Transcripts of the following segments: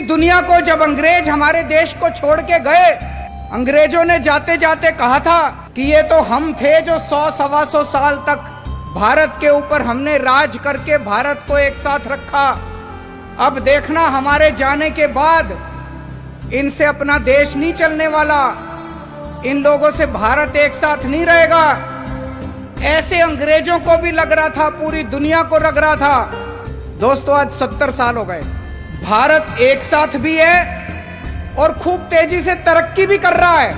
दुनिया को जब अंग्रेज हमारे देश को छोड़ के गए, अंग्रेजों ने जाते जाते कहा था कि ये तो हम थे जो 100-125 साल तक भारत के ऊपर हमने राज करके भारत को एक साथ रखा। अब देखना हमारे जाने के बाद इनसे अपना देश नहीं चलने वाला, इन लोगों से भारत एक साथ नहीं रहेगा। ऐसे अंग्रेजों को भी लग रहा था, पूरी दुनिया को लग रहा था। दोस्तों आज 70 साल हो गए, भारत एक साथ भी है और खूब तेजी से तरक्की भी कर रहा है,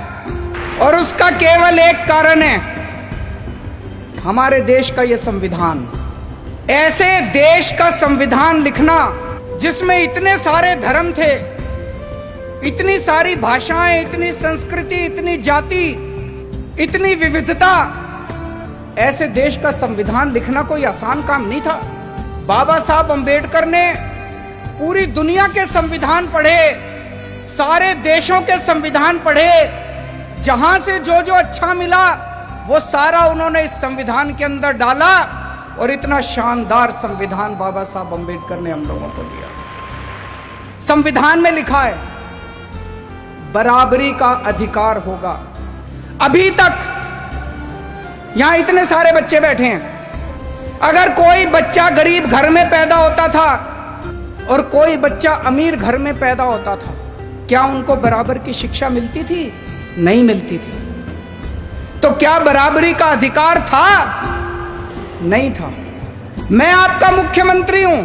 और उसका केवल एक कारण है, हमारे देश का यह संविधान। ऐसे देश का संविधान लिखना जिसमें इतने सारे धर्म थे, इतनी सारी भाषाएं, इतनी संस्कृति, इतनी जाति, इतनी विविधता, ऐसे देश का संविधान लिखना कोई आसान काम नहीं था। बाबा साहब अंबेडकर ने पूरी दुनिया के संविधान पढ़े, सारे देशों के संविधान पढ़े, जहां से जो जो अच्छा मिला वो सारा उन्होंने इस संविधान के अंदर डाला, और इतना शानदार संविधान बाबा साहब अंबेडकर ने हम लोगों को दिया। संविधान में लिखा है बराबरी का अधिकार होगा। अभी तक यहां इतने सारे बच्चे बैठे हैं, अगर कोई बच्चा गरीब घर में पैदा होता था और कोई बच्चा अमीर घर में पैदा होता था, क्या उनको बराबर की शिक्षा मिलती थी? नहीं मिलती थी। तो क्या बराबरी का अधिकार था? नहीं था। मैं आपका मुख्यमंत्री हूं,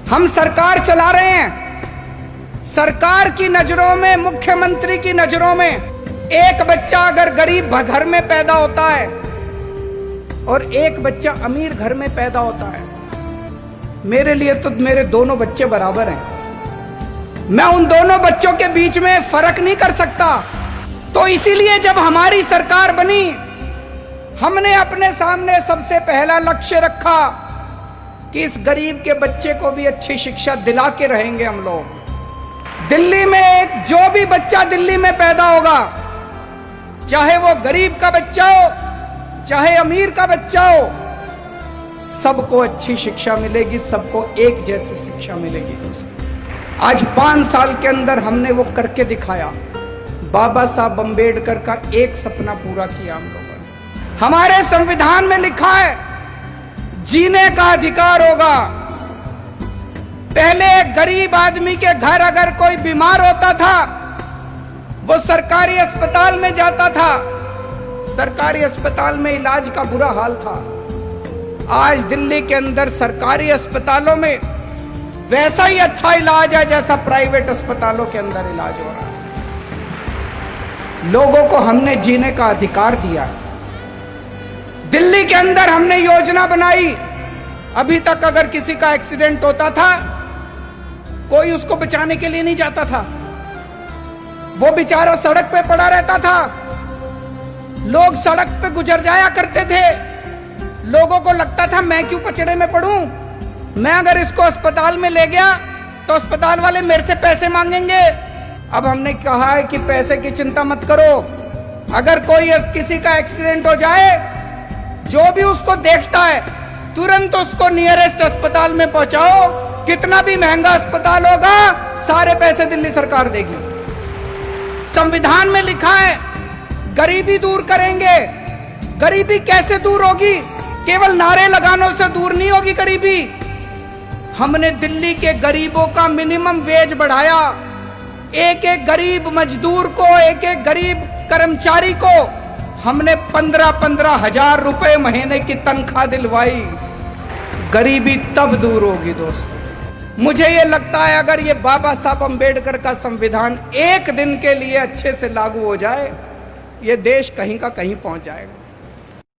हम सरकार चला रहे हैं। सरकार की नजरों में, मुख्यमंत्री की नजरों में, एक बच्चा अगर गरीब घर में पैदा होता है और एक बच्चा अमीर घर में पैदा होता है, मेरे लिए तो मेरे दोनों बच्चे बराबर हैं। मैं उन दोनों बच्चों के बीच में फर्क नहीं कर सकता। तो इसीलिए जब हमारी सरकार बनी, हमने अपने सामने सबसे पहला लक्ष्य रखा कि इस गरीब के बच्चे को भी अच्छी शिक्षा दिला के रहेंगे हम लोग। दिल्ली में जो भी बच्चा दिल्ली में पैदा होगा, चाहे वो गरीब का बच्चा हो, चाहे अमीर का बच्चा हो, सबको अच्छी शिक्षा मिलेगी, सबको एक जैसी शिक्षा मिलेगी। दोस्तों आज 5 साल के अंदर हमने वो करके दिखाया। बाबा साहब अंबेडकर का एक सपना पूरा किया हम लोगों ने। हमारे संविधान में लिखा है जीने का अधिकार होगा। पहले एक गरीब आदमी के घर अगर कोई बीमार होता था, वो सरकारी अस्पताल में जाता था, सरकारी अस्पताल में इलाज का बुरा हाल था। आज दिल्ली के अंदर सरकारी अस्पतालों में वैसा ही अच्छा इलाज है जैसा प्राइवेट अस्पतालों के अंदर इलाज हो रहा है। लोगों को हमने जीने का अधिकार दिया। दिल्ली के अंदर हमने योजना बनाई, अभी तक अगर किसी का एक्सीडेंट होता था, कोई उसको बचाने के लिए नहीं जाता था, वो बेचारा सड़क पे पड़ा रहता था। लोग सड़क पे गुजर जाया करते थे, लोगों को लगता था मैं क्यों पचड़े में पड़ूं, मैं अगर इसको अस्पताल में ले गया तो अस्पताल वाले मेरे से पैसे मांगेंगे। अब हमने कहा है कि पैसे की चिंता मत करो, अगर कोई किसी का एक्सीडेंट हो जाए, जो भी उसको देखता है तुरंत उसको नियरेस्ट अस्पताल में पहुंचाओ। कितना भी महंगा अस्पताल होगा, सारे पैसे दिल्ली सरकार देगी। संविधान में लिखा है गरीबी दूर करेंगे। गरीबी कैसे दूर होगी? केवल नारे लगाने से दूर नहीं होगी गरीबी। हमने दिल्ली के गरीबों का मिनिमम वेज बढ़ाया। एक एक गरीब मजदूर को, एक एक गरीब कर्मचारी को हमने 15-15 हजार रुपए महीने की तनख्वाह दिलवाई। गरीबी तब दूर होगी दोस्तों। मुझे ये लगता है अगर ये बाबा साहब अंबेडकर का संविधान एक दिन के लिए अच्छे से लागू हो जाए, ये देश कहीं का कहीं पहुंच जाएगा।